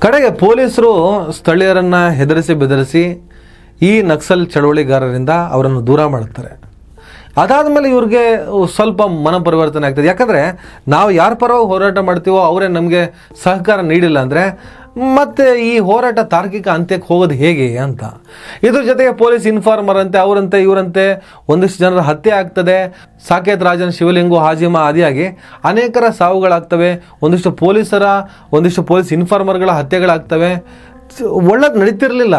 ಕಡೆಗೆ ಪೊಲೀಸರು ಸ್ಥಳೀಯರನ್ನು ಹೆದರಿಸಿ ಬೆದರಿಸಿ ಈ ನಕ್ಸಲ್ ಚಳವಳಿಗಾರರಿಂದ ಅವರನ್ನು ದೂರ ಮಾಡ್ತಾರೆ. ಅದಾದಮೇಲೆ ಇವ್ರಿಗೆ ಸ್ವಲ್ಪ ಮನಪರಿವರ್ತನೆ ಆಗ್ತದೆ. ಯಾಕಂದರೆ ನಾವು ಯಾರ ಪರವಾಗಿ ಹೋರಾಟ ಮಾಡ್ತೀವೋ ಅವರೇ ನಮಗೆ ಸಹಕಾರ ನೀಡಿಲ್ಲ ಅಂದರೆ ಮತ್ತೆ ಈ ಹೋರಾಟ ತಾರ್ಕಿಕ ಅಂತ್ಯಕ್ಕೆ ಹೋಗೋದು ಹೇಗೆ ಅಂತ. ಇದ್ರ ಜೊತೆಗೆ ಪೊಲೀಸ್ ಇನ್ಫಾರ್ಮರ್ ಅಂತೆ, ಅವರಂತೆ ಇವರಂತೆ ಒಂದಿಷ್ಟು ಜನರ ಹತ್ಯೆ ಆಗ್ತದೆ. ಸಾಕೇತ್ ರಾಜನ್, ಶಿವಲಿಂಗು, ಹಾಜಿಮಾ ಆದಿಯಾಗಿ ಅನೇಕರ ಸಾವುಗಳಾಗ್ತವೆ. ಒಂದಿಷ್ಟು ಪೊಲೀಸ್ ಇನ್ಫಾರ್ಮರ್ಗಳ ಹತ್ಯೆಗಳಾಗ್ತವೆ. ಒಳ್ಳೇದು ನಡೀತಿರಲಿಲ್ಲ.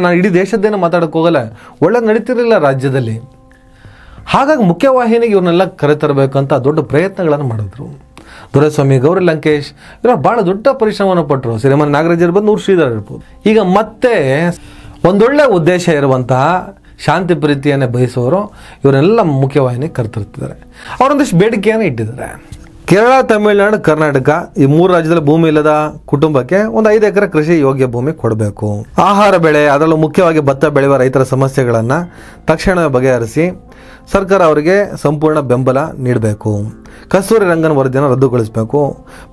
ನಾನು ಇಡೀ ದೇಶದ್ದೇನೋ ಮಾತಾಡೋಕ್ಕೆ ಹೋಗಲ್ಲ. ಒಳ್ಳೇದು ನಡೀತಿರಲಿಲ್ಲ ರಾಜ್ಯದಲ್ಲಿ. ಹಾಗಾಗಿ ಮುಖ್ಯವಾಹಿನಿಗೆ ಇವ್ರನ್ನೆಲ್ಲ ಕರೆತರಬೇಕಂತ ದೊಡ್ಡ ಪ್ರಯತ್ನಗಳನ್ನು ಮಾಡಿದ್ರು. ದೊರೆಸ್ವಾಮಿ, ಗೌರಿ ಲಂಕೇಶ್ ಇವರ ಭಾಳ ದೊಡ್ಡ ಪರಿಶ್ರಮವನ್ನು ಪಟ್ಟರು. ಸಿರಿಮನೆ ನಾಗರಾಜ್ ಇರ್ಬೋದು, ನೂರು ಶ್ರೀಧರ್ ಇರ್ಬೋದು. ಈಗ ಮತ್ತೆ ಒಂದೊಳ್ಳೆ ಉದ್ದೇಶ ಇರುವಂತಹ ಶಾಂತಿ ಪ್ರೀತಿಯನ್ನೇ ಬಯಸುವವರು ಇವರೆಲ್ಲ ಮುಖ್ಯವಾಹಿನಿ ಕರೆತರ್ತಿದ್ದಾರೆ. ಅವರೊಂದಿಷ್ಟು ಬೇಡಿಕೆಯನ್ನು ಇಟ್ಟಿದ್ದಾರೆ. ಕೇರಳ, ತಮಿಳುನಾಡು, ಕರ್ನಾಟಕ ಈ 3 ರಾಜ್ಯದಲ್ಲಿ ಭೂಮಿ ಇಲ್ಲದ ಕುಟುಂಬಕ್ಕೆ ಒಂದು 5 ಎಕರೆ ಕೃಷಿ ಯೋಗ್ಯ ಭೂಮಿ ಕೊಡಬೇಕು. ಆಹಾರ ಬೆಳೆ, ಅದರಲ್ಲೂ ಮುಖ್ಯವಾಗಿ ಭತ್ತ ಬೆಳೆಯುವ ರೈತರ ಸಮಸ್ಯೆಗಳನ್ನು ತಕ್ಷಣ ಬಗೆಹರಿಸಿ ಸರ್ಕಾರ ಅವರಿಗೆ ಸಂಪೂರ್ಣ ಬೆಂಬಲ ನೀಡಬೇಕು. ಕಸ್ತೂರಿ ರಂಗನ್ ವರದಿಯನ್ನು ರದ್ದುಗೊಳಿಸಬೇಕು.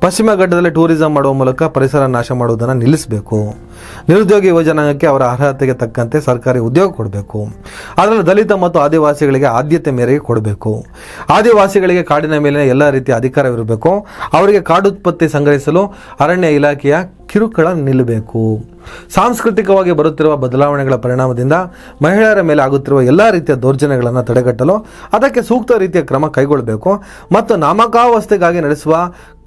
ಪಶ್ಚಿಮ ಘಟ್ಟದಲ್ಲಿ ಟೂರಿಸಂ ಮಾಡುವ ಮೂಲಕ ಪರಿಸರ ನಾಶ ಮಾಡುವುದನ್ನು ನಿಲ್ಲಿಸಬೇಕು. ನಿರುದ್ಯೋಗಿ ಯುವಜನಾಂಗಕ್ಕೆ ಅವರ ಅರ್ಹತೆಗೆ ತಕ್ಕಂತೆ ಸರ್ಕಾರಿ ಉದ್ಯೋಗ ಕೊಡಬೇಕು. ಅದರಲ್ಲಿ ದಲಿತ ಮತ್ತು ಆದಿವಾಸಿಗಳಿಗೆ ಆದ್ಯತೆ ಮೇರೆಗೆ ಕೊಡಬೇಕು. ಆದಿವಾಸಿಗಳಿಗೆ ಕಾಡಿನ ಮೇಲಿನ ಎಲ್ಲ ರೀತಿಯ ಅಧಿಕಾರವಿರಬೇಕು. ಅವರಿಗೆ ಕಾಡುತ್ಪತ್ತಿ ಸಂಗ್ರಹಿಸಲು ಅರಣ್ಯ ಇಲಾಖೆಯ ಕಿರುಕುಳ ನಿಲ್ಲಬೇಕು. ಸಾಂಸ್ಕೃತಿಕವಾಗಿ ಬರುತ್ತಿರುವ ಬದಲಾವಣೆಗಳ ಪರಿಣಾಮದಿಂದ ಮಹಿಳೆಯರ ಮೇಲೆ ಆಗುತ್ತಿರುವ ಎಲ್ಲ ರೀತಿಯ ದೌರ್ಜನ್ಯಗಳನ್ನು ತಡೆಗಟ್ಟಲು ಅದಕ್ಕೆ ಸೂಕ್ತ ರೀತಿಯ ಕ್ರಮ ಕೈಗೊಳ್ಳಬೇಕು ಮತ್ತು ಮತ್ತು ನಾಮಕಾವಸ್ಥೆಗಾಗಿ ನಡೆಸುವ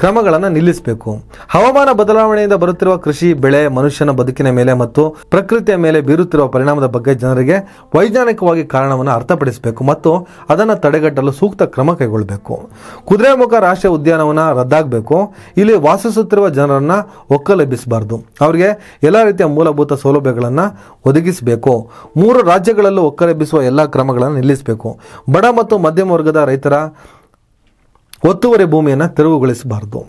ಕ್ರಮಗಳನ್ನು ನಿಲ್ಲಿಸಬೇಕು. ಹವಾಮಾನ ಬದಲಾವಣೆಯಿಂದ ಬರುತ್ತಿರುವ ಕೃಷಿ, ಬೆಳೆ, ಮನುಷ್ಯನ ಬದುಕಿನ ಮೇಲೆ ಮತ್ತು ಪ್ರಕೃತಿಯ ಮೇಲೆ ಬೀರುತ್ತಿರುವ ಪರಿಣಾಮದ ಬಗ್ಗೆ ಜನರಿಗೆ ವೈಜ್ಞಾನಿಕವಾಗಿ ಕಾರಣವನ್ನು ಅರ್ಥಪಡಿಸಬೇಕು ಮತ್ತು ಅದನ್ನು ತಡೆಗಟ್ಟಲು ಸೂಕ್ತ ಕ್ರಮ ಕೈಗೊಳ್ಳಬೇಕು. ಕುದುರೆಮುಖ ರಾಷ್ಟ್ರೀಯ ಉದ್ಯಾನವನ ರದ್ದಾಗಬೇಕು. ಇಲ್ಲಿ ವಾಸಿಸುತ್ತಿರುವ ಜನರನ್ನು ಒಕ್ಕಲೆಬ್ಬಿಸಬಾರದು. ಅವರಿಗೆ ಎಲ್ಲ ರೀತಿಯ ಮೂಲಭೂತ ಸೌಲಭ್ಯಗಳನ್ನು ಒದಗಿಸಬೇಕು. 3 ರಾಜ್ಯಗಳಲ್ಲೂ ಒಕ್ಕಲೆಬ್ಬಿಸುವ ಎಲ್ಲ ಕ್ರಮಗಳನ್ನು ನಿಲ್ಲಿಸಬೇಕು. ಬಡ ಮತ್ತು ಮಧ್ಯಮ ವರ್ಗದ ರೈತರ ಒತ್ತುವರಿ ಭೂಮಿಯನ್ನು ತೆರವುಗೊಳಿಸಬಾರದು.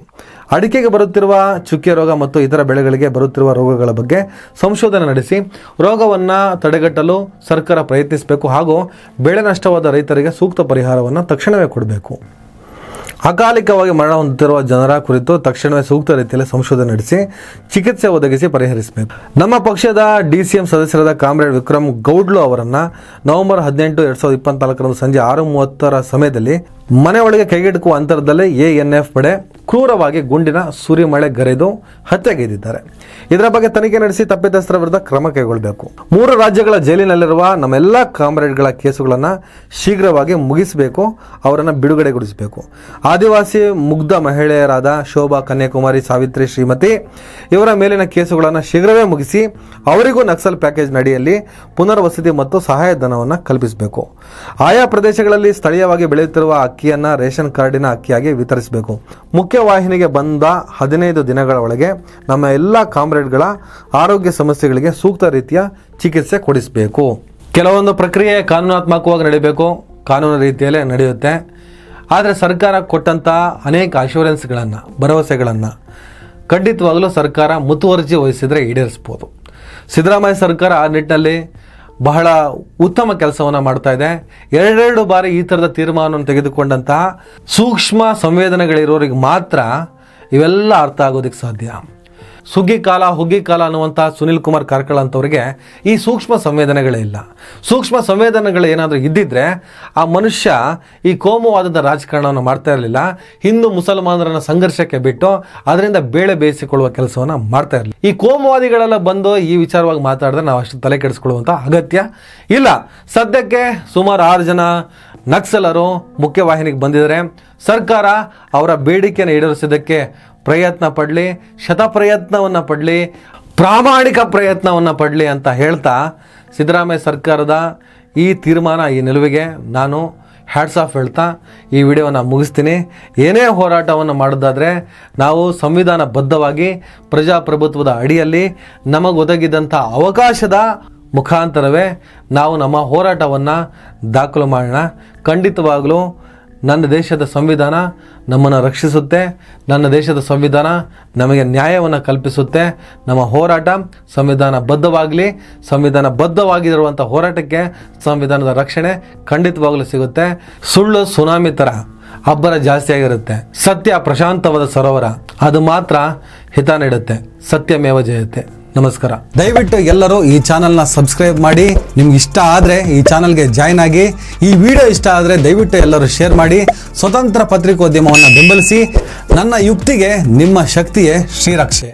ಅಡಿಕೆಗೆ ಬರುತ್ತಿರುವ ಚುಕ್ಕೆ ರೋಗ ಮತ್ತು ಇತರ ಬೆಳೆಗಳಿಗೆ ಬರುತ್ತಿರುವ ರೋಗಗಳ ಬಗ್ಗೆ ಸಂಶೋಧನೆ ನಡೆಸಿ ರೋಗವನ್ನು ತಡೆಗಟ್ಟಲು ಸರ್ಕಾರ ಪ್ರಯತ್ನಿಸಬೇಕು ಹಾಗೂ ಬೆಳೆ ನಷ್ಟವಾದ ರೈತರಿಗೆ ಸೂಕ್ತ ಪರಿಹಾರವನ್ನು ತಕ್ಷಣವೇ ಕೊಡಬೇಕು. ಅಕಾಲಿಕವಾಗಿ ಮರಣ ಹೊಂದುತ್ತಿರುವ ಜನರ ಕುರಿತು ತಕ್ಷಣವೇ ಸೂಕ್ತ ರೀತಿಯಲ್ಲಿ ಸಂಶೋಧನೆ ನಡೆಸಿ ಚಿಕಿತ್ಸೆ ಒದಗಿಸಿ ಪರಿಹರಿಸಬೇಕು. ನಮ್ಮ ಪಕ್ಷದ DCM ಸದಸ್ಯರಾದ ಕಾಮ್ರೇಡ್ ವಿಕ್ರಮ್ ಗೌಡ್ಲು ಅವರನ್ನು ನವೆಂಬರ್ 18, 2024 ಸಂಜೆ 6:30 ಸಮಯದಲ್ಲಿ ಮನೆ ಒಳಗೆ ಕೈಗೆಟುಕುವ ಅಂತರದಲ್ಲಿ ANF ಪಡೆ ಕ್ರೂರವಾಗಿ ಗುಂಡಿನ ಸುರಿಮಳೆ ಗರೆದು ಹತ್ಯೆಗೈದಿದ್ದಾರೆ. ಇದರ ಬಗ್ಗೆ ತನಿಖೆ ನಡೆಸಿ ತಪ್ಪಿತಸ್ಥರ ವಿರುದ್ಧ ಕ್ರಮ ಕೈಗೊಳ್ಳಬೇಕು. 3 ರಾಜ್ಯಗಳ ಜೈಲಿನಲ್ಲಿರುವ ನಮ್ಮೆಲ್ಲ ಕಾಮ್ರೇಡ್ಗಳ ಕೇಸುಗಳನ್ನು ಶೀಘ್ರವಾಗಿ ಮುಗಿಸಬೇಕು. ಅವರನ್ನು ಬಿಡುಗಡೆಗೊಳಿಸಬೇಕು. ಆದಿವಾಸಿ ಮುಗ್ಧ ಮಹಿಳೆಯರಾದ ಶೋಭಾ, ಕನ್ಯಾಕುಮಾರಿ, ಸಾವಿತ್ರಿ, ಶ್ರೀಮತಿ ಇವರ ಮೇಲಿನ ಕೇಸುಗಳನ್ನು ಶೀಘ್ರವೇ ಮುಗಿಸಿ ಅವರಿಗೂ ನಕ್ಸಲ್ ಪ್ಯಾಕೇಜ್ ನಡಿಯಲ್ಲಿ ಪುನರ್ವಸತಿ ಮತ್ತು ಸಹಾಯಧನವನ್ನು ಕಲ್ಪಿಸಬೇಕು. ಆಯಾ ಪ್ರದೇಶಗಳಲ್ಲಿ ಸ್ಥಳೀಯವಾಗಿ ಬೆಳೆಯುತ್ತಿರುವ ಅಕ್ಕಿಯನ್ನು ರೇಷನ್ ಕಾರ್ಡಿನ ಅಕ್ಕಿಯಾಗಿ ವಿತರಿಸಬೇಕು. ಮುಖ್ಯವಾಹಿನಿಗೆ ಬಂದ 15 ದಿನಗಳ ಒಳಗೆ ನಮ್ಮ ಎಲ್ಲ ಕಾಮ್ರೇಡ್ಗಳ ಆರೋಗ್ಯ ಸಮಸ್ಯೆಗಳಿಗೆ ಸೂಕ್ತ ರೀತಿಯ ಚಿಕಿತ್ಸೆ ಕೊಡಿಸಬೇಕು. ಕೆಲವೊಂದು ಪ್ರಕ್ರಿಯೆ ಕಾನೂನಾತ್ಮಕವಾಗಿ ನಡೀಬೇಕು, ಕಾನೂನು ರೀತಿಯಲ್ಲೇ ನಡೆಯುತ್ತೆ. ಆದರೆ ಸರ್ಕಾರ ಕೊಟ್ಟಂಥ ಅನೇಕ ಅಶ್ಯೂರೆನ್ಸ್ಗಳನ್ನು, ಭರವಸೆಗಳನ್ನು ಖಂಡಿತವಾಗಲೂ ಸರ್ಕಾರ ಮುತುವರ್ಜಿ ವಹಿಸಿದರೆ ಈಡೇರಿಸ್ಬೋದು. ಸಿದ್ದರಾಮಯ್ಯ ಸರ್ಕಾರ ಆ ನಿಟ್ಟಿನಲ್ಲಿ ಬಹಳ ಉತ್ತಮ ಕೆಲಸವನ್ನು ಮಾಡ್ತಾ ಇದೆ. 2 ಬಾರಿ ಈ ಥರದ ತೀರ್ಮಾನವನ್ನು ತೆಗೆದುಕೊಂಡಂತಹ ಸೂಕ್ಷ್ಮ ಸಂವೇದನೆಗಳಿರೋರಿಗೆ ಮಾತ್ರ ಇವೆಲ್ಲ ಅರ್ಥ ಆಗೋದಕ್ಕೆ ಸಾಧ್ಯ. ಹುಗ್ಗಿ ಕಾಲ ಅನ್ನುವಂಥ ಸುನಿಲ್ ಕುಮಾರ್ ಕಾರ್ಕಳ ಅಂತವರಿಗೆ ಈ ಸೂಕ್ಷ್ಮ ಸಂವೇದನೆಗಳೇ ಇಲ್ಲ. ಸೂಕ್ಷ್ಮ ಸಂವೇದನೆಗಳು ಏನಾದರೂ ಇದ್ದಿದ್ರೆ ಆ ಮನುಷ್ಯ ಈ ಕೋಮುವಾದದ ರಾಜಕಾರಣವನ್ನು ಮಾಡ್ತಾ ಇರಲಿಲ್ಲ. ಹಿಂದೂ ಮುಸಲ್ಮಾನರನ್ನ ಸಂಘರ್ಷಕ್ಕೆ ಬಿಟ್ಟು ಅದರಿಂದ ಬೇಳೆ ಬೇಯಿಸಿಕೊಳ್ಳುವ ಕೆಲಸವನ್ನು ಮಾಡ್ತಾ ಇರಲಿಲ್ಲ. ಈ ಕೋಮುವಾದಿಗಳೆಲ್ಲ ಬಂದು ಈ ವಿಚಾರವಾಗಿ ಮಾತಾಡಿದ್ರೆ ನಾವು ಅಷ್ಟು ತಲೆ ಕೆಡಿಸ್ಕೊಳ್ಳುವಂಥ ಅಗತ್ಯ ಇಲ್ಲ. ಸದ್ಯಕ್ಕೆ ಸುಮಾರು 6 ಜನ ನಕ್ಸಲರು ಮುಖ್ಯವಾಹಿನಿಗೆ ಬಂದಿದ್ದಾರೆ. ಸರ್ಕಾರ ಅವರ ಬೇಡಿಕೆಯನ್ನು ಈಡೇರಿಸೋದಕ್ಕೆ ಪ್ರಯತ್ನ ಪಡಲಿ, ಶತಪ್ರಯತ್ನವನ್ನು ಪಡಲಿ, ಪ್ರಾಮಾಣಿಕ ಪ್ರಯತ್ನವನ್ನು ಪಡಲಿ ಅಂತ ಹೇಳ್ತಾ ಸಿದ್ದರಾಮಯ್ಯ ಸರ್ಕಾರದ ಈ ತೀರ್ಮಾನ, ಈ ನಿಲುವಿಗೆ ನಾನು ಹ್ಯಾಟ್ಸ್ ಆಫ್ ಹೇಳ್ತಾ ಈ ವಿಡಿಯೋವನ್ನು ಮುಗಿಸ್ತೀನಿ. ಏನೇ ಹೋರಾಟವನ್ನು ಮಾಡೋದಾದರೆ ನಾವು ಸಂವಿಧಾನಬದ್ಧವಾಗಿ ಪ್ರಜಾಪ್ರಭುತ್ವದ ಅಡಿಯಲ್ಲಿ ನಮಗೊದಗಿದಂಥ ಅವಕಾಶದ ಮುಖಾಂತರವೇ ನಾವು ನಮ್ಮ ಹೋರಾಟವನ್ನು ದಾಖಲು ಮಾಡೋಣ. ಖಂಡಿತವಾಗಲೂ ನನ್ನ ದೇಶದ ಸಂವಿಧಾನ ನಮ್ಮನ್ನು ರಕ್ಷಿಸುತ್ತೆ. ನನ್ನ ದೇಶದ ಸಂವಿಧಾನ ನಮಗೆ ನ್ಯಾಯವನ್ನು ಕಲ್ಪಿಸುತ್ತೆ. ನಮ್ಮ ಹೋರಾಟ ಸಂವಿಧಾನಬದ್ಧವಾಗಲಿ. ಸಂವಿಧಾನಬದ್ಧವಾಗಿರುವಂಥ ಹೋರಾಟಕ್ಕೆ ಸಂವಿಧಾನದ ರಕ್ಷಣೆ ಖಂಡಿತವಾಗಲೂ ಸಿಗುತ್ತೆ. ಸುಳ್ಳು ಸುನಾಮಿ ಥರ ಅಬ್ಬರ ಜಾಸ್ತಿ ಆಗಿರುತ್ತೆ. ಸತ್ಯ ಪ್ರಶಾಂತವಾದ ಸರೋವರ, ಅದು ಮಾತ್ರ ಹಿತ ನೀಡುತ್ತೆ. ಸತ್ಯಮೇವ ಜಯತೆ. ನಮಸ್ಕಾರ. ದಯವಿಟ್ಟು ಎಲ್ಲರೂ ಈ ಚಾನಲ್ನ ಸಬ್ಸ್ಕ್ರೈಬ್ ಮಾಡಿ. ನಿಮ್ಗೆ ಇಷ್ಟ ಆದರೆ ಈ ಚಾನಲ್ಗೆ ಜಾಯ್ನ್ ಆಗಿ. ಈ ವಿಡಿಯೋ ಇಷ್ಟ ಆದರೆ ದಯವಿಟ್ಟು ಎಲ್ಲರೂ ಶೇರ್ ಮಾಡಿ. ಸ್ವತಂತ್ರ ಪತ್ರಿಕೋದ್ಯಮವನ್ನು ಬೆಂಬಲಿಸಿ. ನನ್ನ ಯುಕ್ತಿಗೆ ನಿಮ್ಮ ಶಕ್ತಿಯೇ ಶ್ರೀರಕ್ಷೆ.